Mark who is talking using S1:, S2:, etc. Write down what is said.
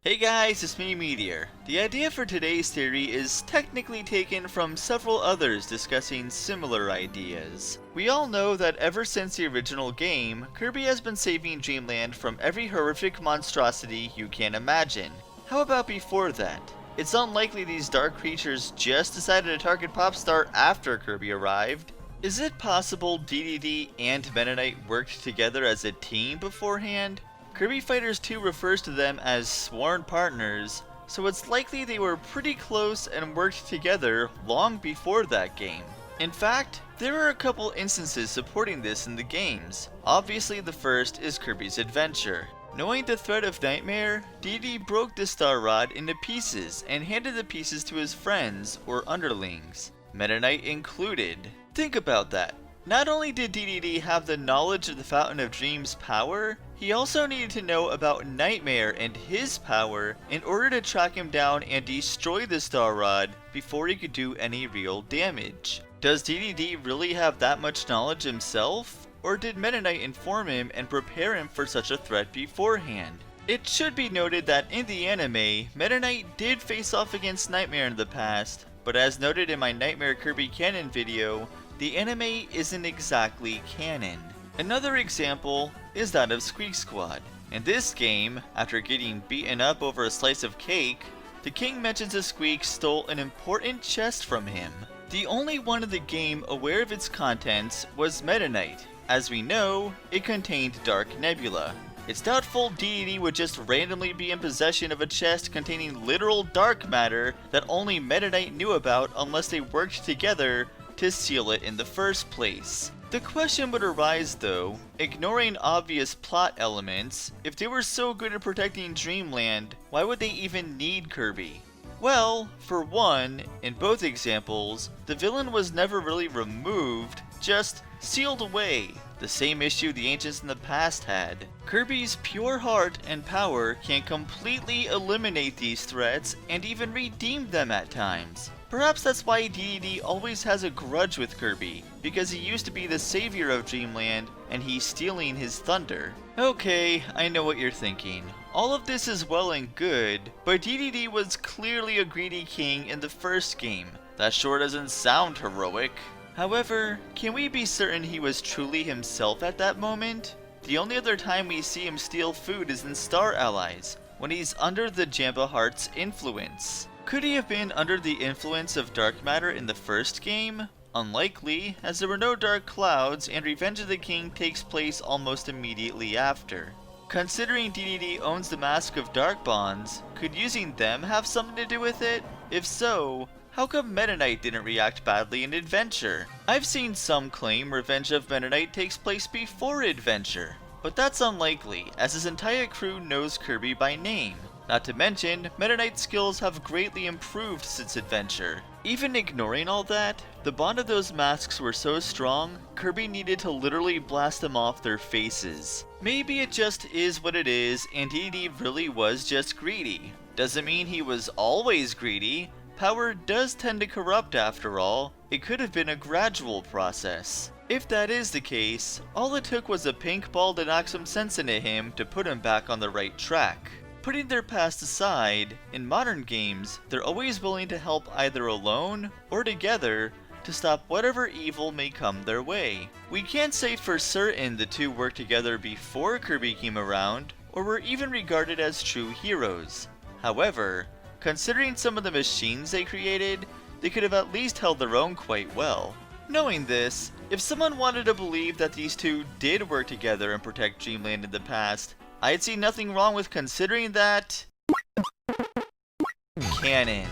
S1: Hey guys, it's me, Meteor. The idea for today's theory is technically taken from several others discussing similar ideas. We all know that ever since the original game, Kirby has been saving Dreamland from every horrific monstrosity you can imagine. How about before that? It's unlikely these dark creatures just decided to target Popstar after Kirby arrived. Is it possible Dedede and Meta Knight worked together as a team beforehand? Kirby Fighters 2 refers to them as sworn partners, so it's likely they were pretty close and worked together long before that game. In fact, there are a couple instances supporting this in the games. Obviously the first is Kirby's adventure. Knowing the threat of Nightmare, Dedede broke the Star Rod into pieces and handed the pieces to his friends or underlings, Meta Knight included. Think about that. Not only did Dedede have the knowledge of the Fountain of Dreams power, he also needed to know about Nightmare and his power in order to track him down and destroy the Star Rod before he could do any real damage. Does Dedede really have that much knowledge himself? Or did Meta Knight inform him and prepare him for such a threat beforehand? It should be noted that in the anime, Meta Knight did face off against Nightmare in the past, but as noted in my Nightmare Kirby Canon video, the anime isn't exactly canon. Another example is that of Squeak Squad. In this game, after getting beaten up over a slice of cake, the king mentions that Squeak stole an important chest from him. The only one in the game aware of its contents was Meta Knight. As we know, it contained Dark Nebula. It's doubtful Dedede would just randomly be in possession of a chest containing literal dark matter that only Meta Knight knew about unless they worked together to seal it in the first place. The question would arise though, ignoring obvious plot elements, if they were so good at protecting Dreamland, why would they even need Kirby? Well, for one, in both examples, the villain was never really removed, just sealed away, the same issue the ancients in the past had. Kirby's pure heart and power can completely eliminate these threats and even redeem them at times. Perhaps that's why Dedede always has a grudge with Kirby, because he used to be the savior of Dreamland and he's stealing his thunder. Okay, I know what you're thinking. All of this is well and good, but Dedede was clearly a greedy king in the first game. That sure doesn't sound heroic. However, can we be certain he was truly himself at that moment? The only other time we see him steal food is in Star Allies, when he's under the Jamba Heart's influence. Could he have been under the influence of dark matter in the first game? Unlikely, as there were no dark clouds and Revenge of the King takes place almost immediately after. Considering Dedede owns the Mask of Dark Bonds, could using them have something to do with it? If so, how come Meta Knight didn't react badly in Adventure? I've seen some claim Revenge of Meta Knight takes place before Adventure, but that's unlikely, as his entire crew knows Kirby by name. Not to mention, Meta Knight's skills have greatly improved since Adventure. Even ignoring all that, the bond of those masks were so strong, Kirby needed to literally blast them off their faces. Maybe it just is what it is, and Dedede really was just greedy. Doesn't mean he was always greedy. Power does tend to corrupt after all. It could have been a gradual process. If that is the case, all it took was a pink ball to knock some sense into him to put him back on the right track. Putting their past aside, in modern games, they're always willing to help either alone or together to stop whatever evil may come their way. We can't say for certain the two worked together before Kirby came around, or were even regarded as true heroes. However, considering some of the machines they created, they could have at least held their own quite well. Knowing this, if someone wanted to believe that these two did work together and protect Dreamland in the past, I'd see nothing wrong with considering that canon.